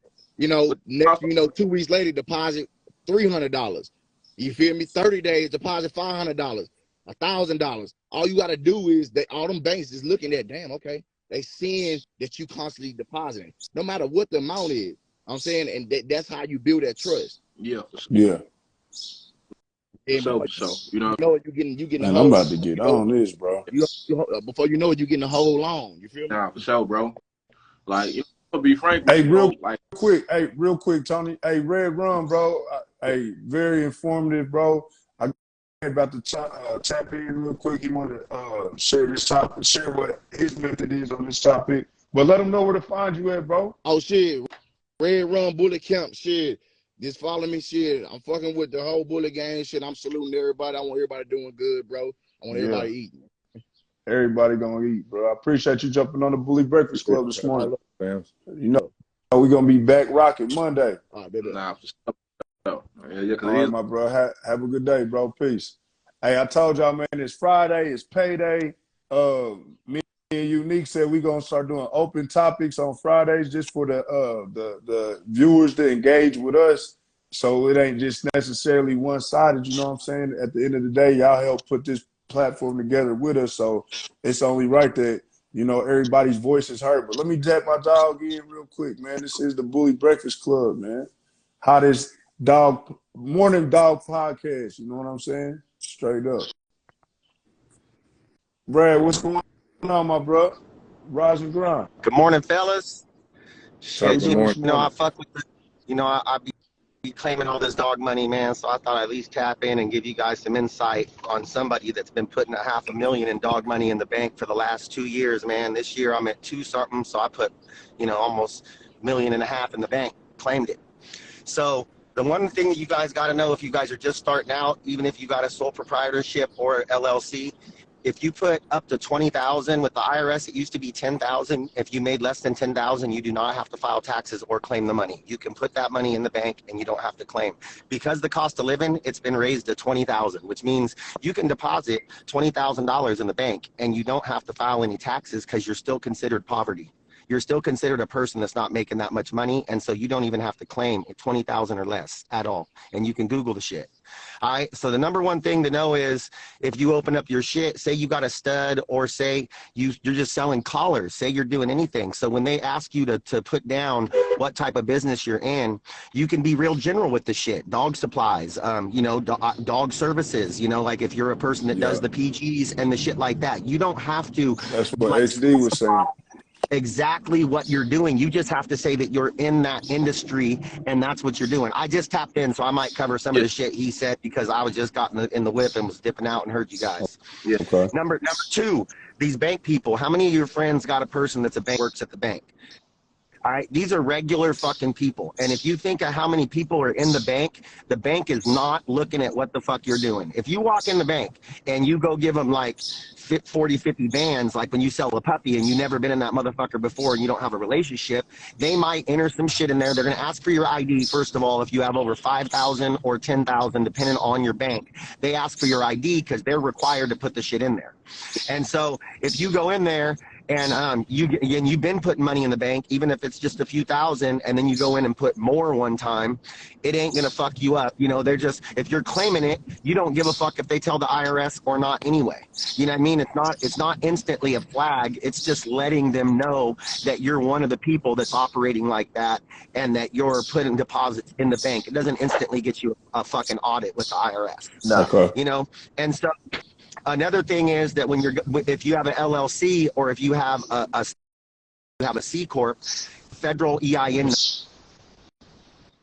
next 2 weeks later, deposit $300. You feel me? 30 days, deposit $500, $1,000. All you got to do is, all them banks is looking at, damn, okay, they seeing that you constantly depositing, no matter what the amount is. I'm saying, and that's how you build that trust. Yeah. Yeah. So, you know you getting. Man, I'm about to get on this, bro. Before you know it, you getting the whole loan. You feel me? Nah, for sure, bro. Like, to be frank, hey, real quick, Tony. Hey, Red Rum, bro. Hey, very informative, bro. about to tap in real quick. He want to share this topic, share what his method is on this topic. But let him know where to find you at, bro. Oh shit, Red Run Bullet Camp shit. Just follow me, shit. I'm fucking with the whole bullet gang shit. I'm saluting everybody. I want everybody doing good, bro. I want everybody eating. Everybody gonna eat, bro. I appreciate you jumping on the Bully Breakfast Club this morning. You know, we're gonna be back rocking Monday. All right, baby. Nah, all right, my bro. Have a good day, bro. Peace. Hey, I told y'all, man, it's Friday. It's payday. Me and Unique said we're gonna start doing open topics on Fridays just for the viewers to engage with us. So it ain't just necessarily one-sided, you know what I'm saying? At the end of the day, y'all help put this platform together with us. So it's only right that, you know, everybody's voice is heard. But let me tap my dog in real quick, man. This is the Bully Breakfast Club, man. Hottest morning dog podcast, you know what I'm saying? Straight up. Brad, what's going on, my bro? Rise and grind. Good morning, fellas. Shit, Good morning. you know, I fuck with I be claiming all this dog money, man, so I thought I'd at least tap in and give you guys some insight on somebody that's been putting $500,000 in dog money in the bank for the last 2 years, man. This year I'm at 2 something, so I put, almost $1.5 million in the bank, claimed it. So the one thing that you guys got to know, if you guys are just starting out, even if you got a sole proprietorship or LLC, if you put up to $20,000 with the IRS, it used to be $10,000. If you made less than $10,000, you do not have to file taxes or claim the money. You can put that money in the bank and you don't have to claim. Because the cost of living, it's been raised to $20,000, which means you can deposit $20,000 in the bank and you don't have to file any taxes because you're still considered poverty. You're still considered a person that's not making that much money, and so you don't even have to claim $20,000 or less at all. And you can Google the shit. All right, so the number one thing to know is if you open up your shit, say you got a stud, or say you're just selling collars, say you're doing anything. So when they ask you to put down what type of business you're in, you can be real general with the shit. Dog supplies, dog services, like if you're a person that does the PGs and the shit like that, you don't have to. That's what HD was saying. Exactly what you're doing. You just have to say that you're in that industry and that's what you're doing. I just tapped in, so I might cover some of the shit he said because I was just got in the whip and was dipping out and heard you guys. Yeah. Okay. Number two, these bank people. How many of your friends got a person that's works at the bank? All right, these are regular fucking people. And if you think of how many people are in the bank is not looking at what the fuck you're doing. If you walk in the bank and you go give them like 40, 50 bands, like when you sell a puppy and you've never been in that motherfucker before and you don't have a relationship, they might enter some shit in there. They're going to ask for your ID, first of all, if you have over 5,000 or 10,000, depending on your bank. They ask for your ID because they're required to put the shit in there. And so if you go in there and you've been putting money in the bank, even if it's just a few thousand, and then you go in and put more one time, it ain't gonna fuck you up. They're just, if you're claiming it, you don't give a fuck if they tell the IRS or not anyway. You know what I mean? It's not instantly a flag. It's just letting them know that you're one of the people that's operating like that and that you're putting deposits in the bank. It doesn't instantly get you a fucking audit with the IRS. No. Okay. And so another thing is that if you have an LLC or if you have a C corp, federal EIN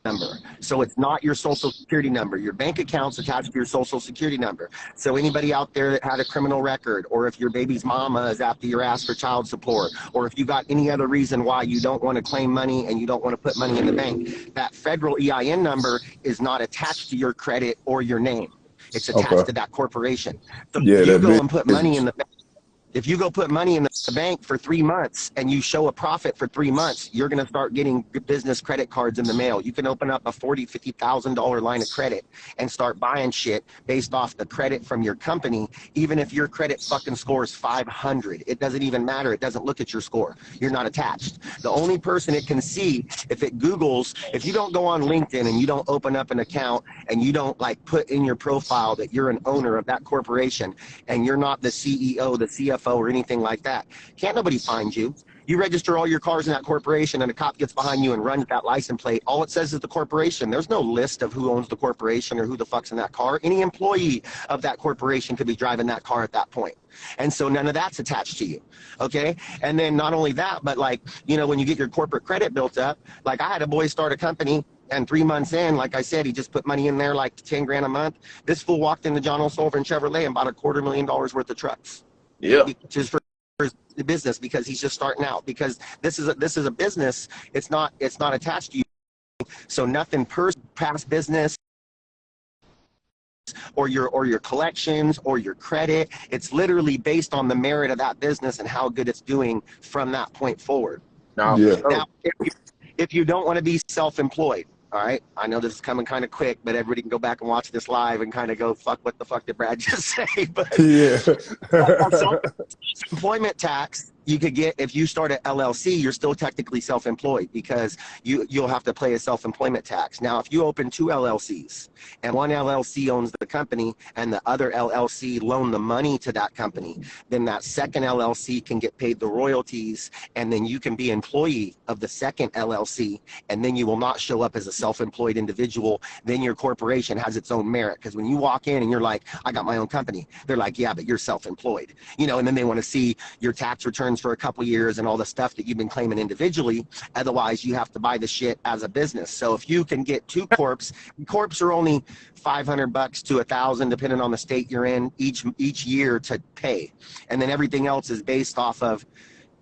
number. So it's not your social security number. Your bank account's attached to your social security number. So anybody out there that had a criminal record, or if your baby's mama is after your ass for child support, or if you got any other reason why you don't want to claim money and you don't want to put money in the bank, that federal EIN number is not attached to your credit or your name. It's attached to that corporation. So if you go and put money in the bank, if you go put money in the bank for 3 months and you show a profit for 3 months, you're going to start getting business credit cards in the mail. You can open up a $40,000, $50,000 line of credit and start buying shit based off the credit from your company. Even if your credit fucking score is 500, it doesn't even matter. It doesn't look at your score. You're not attached. The only person it can see, if it Googles, if you don't go on LinkedIn and you don't open up an account and you don't put in your profile that you're an owner of that corporation and you're not the CEO, the CFO, or anything like that, can't nobody find you. You register all your cars in that corporation and a cop gets behind you and runs that license plate. All it says is the corporation. There's no list of who owns the corporation or who the fuck's in that car. Any employee of that corporation could be driving that car at that point. And so none of that's attached to you. Okay. And then not only that, but when you get your corporate credit built up, I had a boy start a company And 3 months in, like I said, he just put money in there like 10 grand a month. This fool walked into John O'Sullivan Chevrolet and bought $250,000 worth of trucks. Yeah. Just for his business, because he's just starting out. Because this is a business. It's not attached to you. So nothing past business or your collections or your credit. It's literally based on the merit of that business and how good it's doing from that point forward. Now, Yeah. Now, if you don't want to be self-employed, all right, I know this is coming kind of quick, but everybody can go back and watch this live and kind of go, fuck, what the fuck did Brad just say? But Yeah. self-employment tax, you could get, if you start an LLC, you're still technically self-employed, because you'll have to pay a self-employment tax. Now, if you open 2 LLCs and one LLC owns the company and the other LLC loan the money to that company, then that second LLC can get paid the royalties, and then you can be employee of the second LLC, and then you will not show up as a self-employed individual. Then your corporation has its own merit, because when you walk in and you're like, I got my own company, they're like, yeah, but you're self-employed, you know, and then they want to see your tax returns for a couple years and all the stuff that you've been claiming individually. Otherwise, you have to buy the shit as a business. So if you can get 2 corps are only $500 to $1,000, depending on the state you're in, each year to pay, and then everything else is based off of.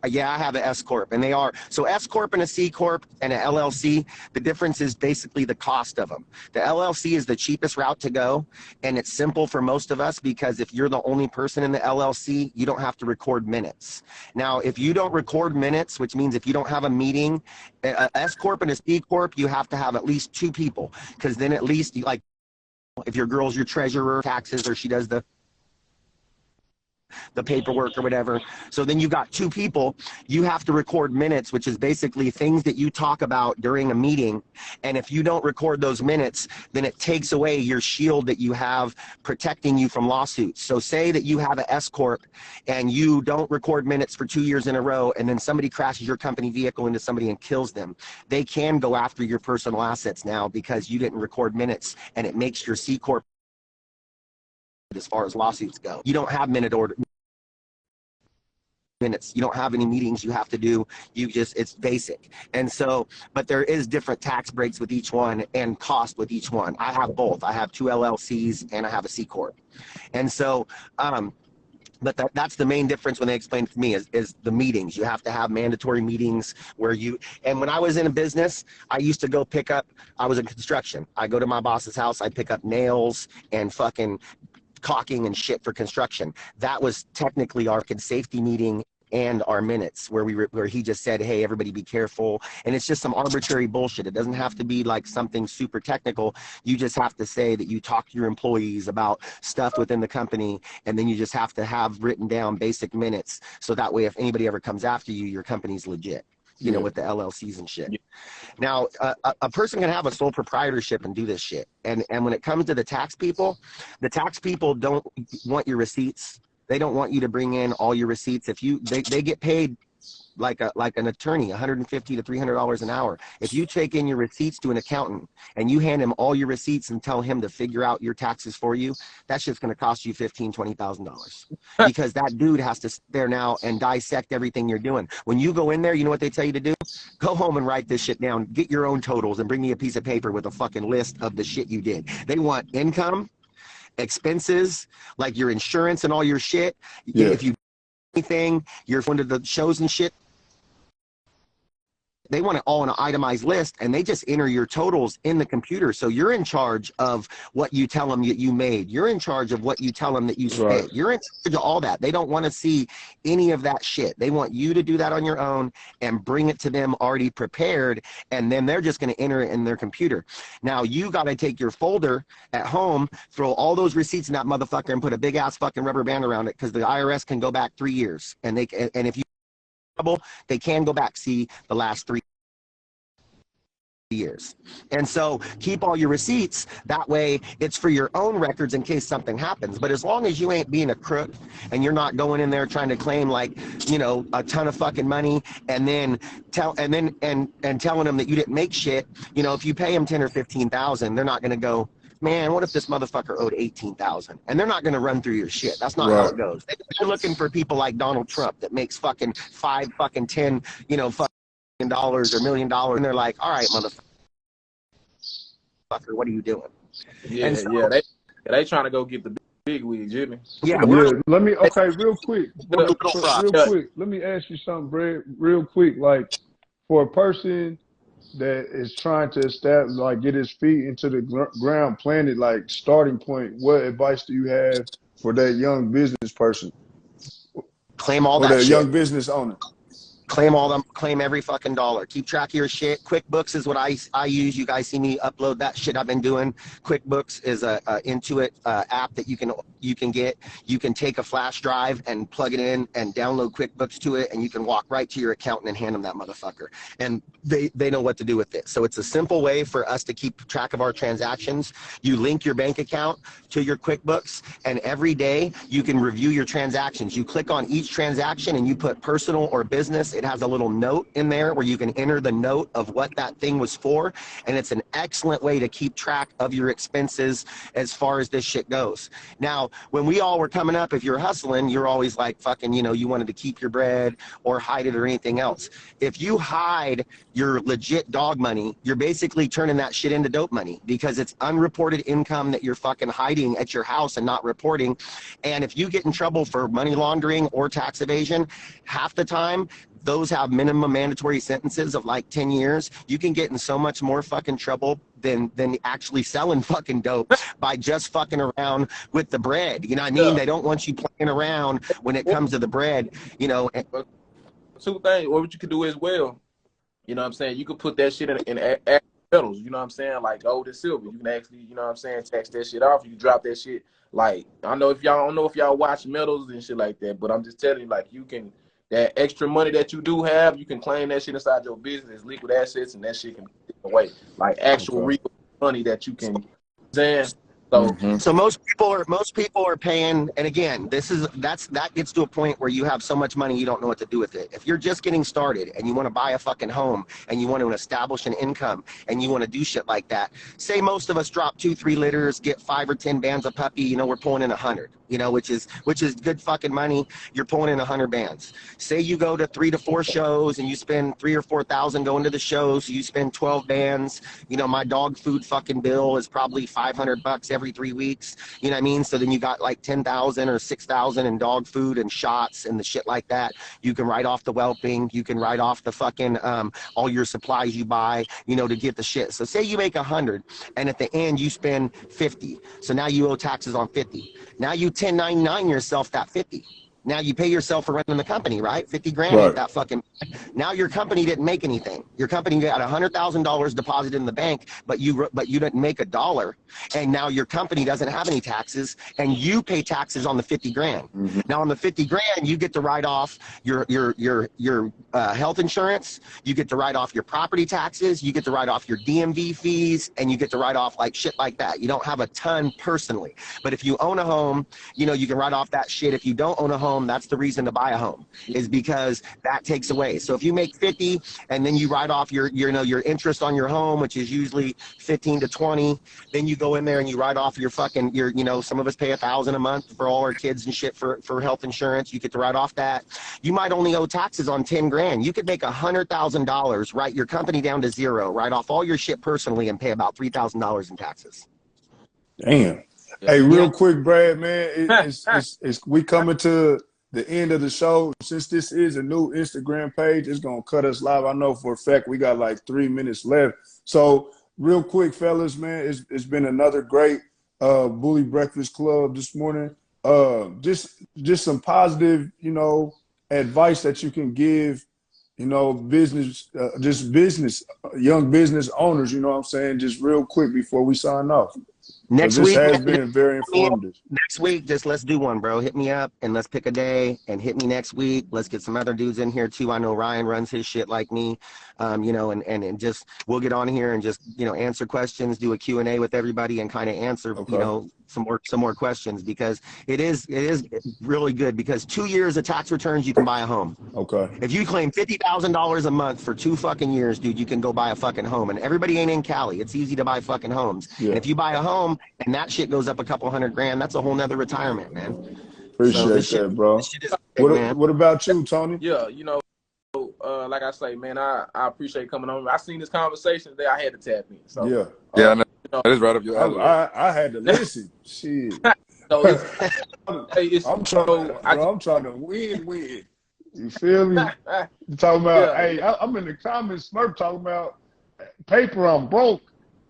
Yeah, I have an S corp, and they are so S corp and a C corp and an LLC. The difference is basically the cost of them. The LLC is the cheapest route to go, and it's simple for most of us, because if you're the only person in the LLC, you don't have to record minutes. Now, if you don't record minutes, which means if you don't have a meeting, a S corp and a C corp, you have to have at least 2 people, because then at least you, like, if your girl's your treasurer, taxes, or she does the paperwork or whatever. So then you got 2 people, you have to record minutes, which is basically things that you talk about during a meeting. And if you don't record those minutes, then it takes away your shield that you have protecting you from lawsuits. So say that you have an S corp and you don't record minutes for 2 years in a row, and then somebody crashes your company vehicle into somebody and kills them. They can go after your personal assets now because you didn't record minutes, and it makes your C corp as far as lawsuits go. You don't have minutes. You don't have any meetings you have to do. It's basic. And so, but there is different tax breaks with each one and cost with each one. I have both. I have 2 LLCs and I have a C corp. And so, but that's the main difference when they explain it to me is the meetings. You have to have mandatory meetings where and when I was in a business, I used to go I was in construction. I go to my boss's house, I pick up nails and fucking caulking and shit for construction. That was technically our safety meeting and our minutes where he just said, hey, everybody be careful. And it's just some arbitrary bullshit. It doesn't have to be like something super technical. You just have to say that you talk to your employees about stuff within the company, and then you just have to have written down basic minutes. So that way, if anybody ever comes after you, your company's legit. You know, with the LLCs and shit. Now, a person can have a sole proprietorship and do this shit. And when it comes to the tax people don't want your receipts. They don't want you to bring in all your receipts. If they get paid like an attorney, $150 to $300 an hour. If you take in your receipts to an accountant and you hand him all your receipts and tell him to figure out your taxes for you, that shit's going to cost you $15,000, $20,000 because that dude has to sit there now and dissect everything you're doing. When you go in there, you know what they tell you to do? Go home and write this shit down. Get your own totals and bring me a piece of paper with a fucking list of the shit you did. They want income, expenses, like your insurance and all your shit. Yeah. If you anything, you're going to the shows and shit. They want it all on an itemized list, and they just enter your totals in the computer. So you're in charge of what you tell them that you made. You're in charge of what you tell them that you spent. Right. You're in charge of all that. They don't want to see any of that shit. They want you to do that on your own and bring it to them already prepared, and then they're just going to enter it in their computer. Now, you got to take your folder at home, throw all those receipts in that motherfucker, and put a big-ass fucking rubber band around it, because the IRS can go back 3 years. And if you they can go back, see the last 3 years. And so keep all your receipts. That way it's for your own records in case something happens. But as long as you ain't being a crook and you're not going in there trying to claim, like, you know, a ton of fucking money and then telling them that you didn't make shit, you know, if you pay them 10 or 15,000, they're not going to go, man, what if this motherfucker owed 18,000? And they're not going to run through your shit. That's not how it goes. They're looking for people like Donald Trump that makes fucking 5 fucking 10, you know, fucking dollars or $1 million, and they're like, all right, motherfucker, motherfucker. What are you doing? Yeah, And so, yeah, they trying to go get the big wigs, you hear me? yeah, Yeah, let me, okay, real quick, we're little frogs. real quick, let me ask you something, Brad, real quick. Like, for a person that is trying to establish, like, get his feet into the ground planted, like, starting point, what advice do you have for that young business person Claim all or that that shit. young business owner? Claim every fucking dollar. Keep track of your shit. QuickBooks is what I use. You guys see me upload that shit I've been doing. QuickBooks is a Intuit app that you can get. You can take a flash drive and plug it in and download QuickBooks to it, and you can walk right to your accountant and hand them that motherfucker. And they know what to do with it. So it's a simple way for us to keep track of our transactions. You link your bank account to your QuickBooks, and every day you can review your transactions. You click on each transaction and you put personal or business. It has a little note in there where you can enter the note of what that thing was for, and it's an excellent way to keep track of your expenses as far as this shit goes. Now, when we all were coming up, if you're hustling, you're always like fucking, you wanted to keep your bread or hide it or anything else. If you hide your legit dog money, you're basically turning that shit into dope money, because it's unreported income that you're fucking hiding at your house and not reporting. And if you get in trouble for money laundering or tax evasion, half the time those have minimum mandatory sentences of like 10 years. You can get in so much more fucking trouble than actually selling fucking dope by just fucking around with the bread. You know what I mean? Yeah. They don't want you playing around when it comes to the bread, But two things, or what you could do as well, you know what I'm saying? You could put that shit in metals, you know what I'm saying? Like gold and silver. You can actually, you know what I'm saying, tax that shit off. You drop that shit. Like, I don't know if y'all watch metals and shit like that, but I'm just telling you, like, you can, that extra money that you do have, you can claim that shit inside your business, liquid assets, and that shit can be away. Like actual real money that you can, saying. So most people are paying, and again, that gets to a point where you have so much money you don't know what to do with it. If you're just getting started and you want to buy a fucking home and you want to establish an income and you want to do shit like that, say most of us drop 2-3 litters, get 5 or 10 bands of puppy, we're pulling in 100, which is good fucking money. You're pulling in 100 bands. Say you go to 3 to 4 shows and you spend 3,000 or 4,000 going to the shows, so you spend 12 bands. My dog food fucking bill is probably $500 every 3 weeks. You know what I mean? So then you got like 10,000 or 6,000 in dog food and shots and the shit like that. You can write off the whelping. You can write off the fucking all your supplies you buy, to get the shit. So say you make 100 and at the end you spend 50. So now you owe taxes on 50. Now you 1099 yourself that 50. Now you pay yourself for running the company, right? 50 grand ain't that fucking. Now your company didn't make anything. Your company got $100,000 deposited in the bank, but you didn't make a dollar, and now your company doesn't have any taxes, and you pay taxes on the 50 grand. Now on the 50 grand, you get to write off your health insurance. You get to write off your property taxes. You get to write off your DMV fees, and you get to write off like shit like that. You don't have a ton personally, but if you own a home, you can write off that shit. If you don't own a home, that's the reason to buy a home, is because that takes away. So if you make 50 and then you write off your interest on your home, which is usually 15 to 20, then you go in there and you write off your fucking some of us pay $1,000 a month for all our kids and shit for health insurance. You get to write off that. You might only owe taxes on 10 grand. You could make $100,000, write your company down to zero, write off all your shit personally, and pay about $3,000 in taxes. Damn. Hey, real quick, Brad, man, we coming to the end of the show. Since this is a new Instagram page, it's gonna cut us live. I know for a fact we got like 3 minutes left. So real quick, fellas, man, it's been another great Bully Breakfast Club this morning. Just some positive, advice that you can give, business, young business owners, you know what I'm saying? Just real quick before we sign off. Next this week has been very informative. Next week, just let's do one, bro. Hit me up and let's pick a day and hit me next week. Let's get some other dudes in here too. I know Ryan runs his shit like me, and just we'll get on here and just answer questions, do a Q&A with everybody, and kind of answer some more questions, because it is really good, because 2 years of tax returns you can buy a home. Okay. If you claim $50,000 a month for 2 fucking years, dude, you can go buy a fucking home. And everybody ain't in Cali. It's easy to buy fucking homes. Yeah. And if you buy a home and that shit goes up a couple $100,000, that's a whole nother retirement, man. Appreciate that, bro. What about you, Tony? Yeah, like I say, man, I appreciate coming on. I seen this conversation today. I had to tap in. So I know. know, That is right up your alley. I had to listen. Shit. so it's hey, it's I'm trying so to, I bro. I'm trying to win. You feel me? just You talking about? yeah. Hey, I'm in the comments. Smurf talking about paper. I'm broke.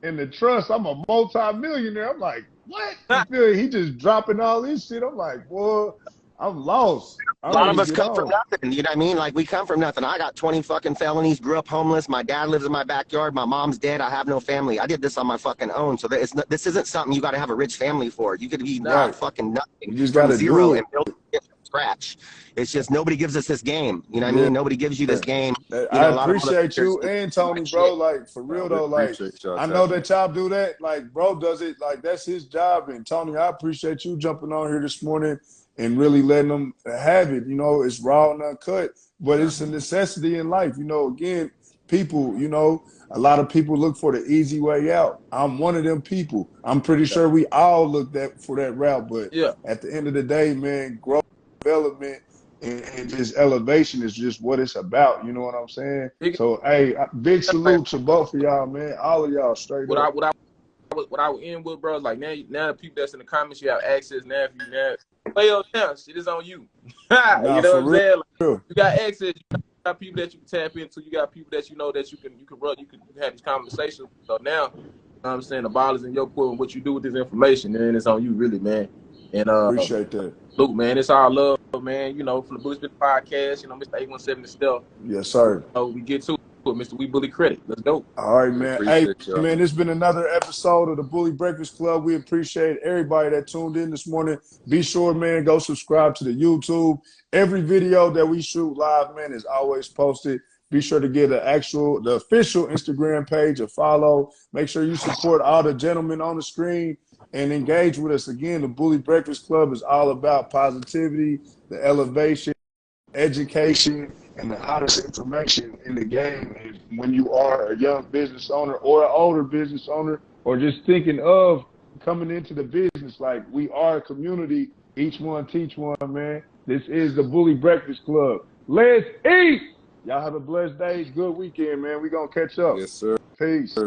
In the trust, I'm a multi-millionaire. I'm like, what? You feel? He just dropping all this shit. I'm like, boy, I'm lost. A I'm lot ready of to us get come from on. nothing. You know what I mean? Like, we come from nothing. I got 20 fucking felonies, grew up homeless. My dad lives in my backyard. My mom's dead. I have no family. I did this on my fucking own. So this isn't something you got to have a rich family for. You could be Right. fucking nothing You just from got to do zero it. and build it from scratch. It's just nobody gives us this game. You know what I Yeah. mean? Nobody gives you this game. You I know, a lot of appreciate motherfuckers you do and Tony, bro. shit. Like, for real We though, like, appreciate y'all I know tapping that y'all do that. Like, bro does it. Like, that's his job. And Tony, I appreciate you jumping on here this morning and really letting them have it. You know, it's raw and uncut, but it's a necessity in life. You know, again, people, you know, a lot of people look for the easy way out. I'm one of them people. I'm pretty sure we all look for that route. But Yeah. at the end of the day, man, growth, development, and just elevation is just what it's about. You know what I'm saying? So, hey, big salute to both of y'all, man. All of y'all, straight What up. I would end with, bro, is like now the people that's in the comments, you have access now. If you now well now, shit is on you. Nah, You know for what I'm saying? Like, real. you got access. You got people that you can tap into. You got people that you know that you can run. You can have these conversations. So now, you know what I'm saying, the ball is in your court and what you do with this information, and it's on you, really, man. And Appreciate that. Luke, man, it's all love, man. You know, from the Bullies Bam podcast, you know, Mr. 817 Stealth. Yes, sir. So we get to it, Mr. We Bully Credit. Let's go. All right, We man. Hey, appreciate y'all. man, it's been another episode of the Bully Breakfast Club. We appreciate everybody that tuned in this morning. Be sure, man, go subscribe to the YouTube. Every video that we shoot live, man, is always posted. Be sure to get the official Instagram page a follow. Make sure you support all the gentlemen on the screen and engage with us. Again, the Bully Breakfast Club is all about positivity, the elevation, education, and the hottest information in the game is when you are a young business owner or an older business owner or just thinking of coming into the business. Like, we are a community. Each one teach one, man. This is the Bully Breakfast Club. Let's eat. Y'all have a blessed day. Good weekend, man. We going to catch up. Yes, sir. Peace.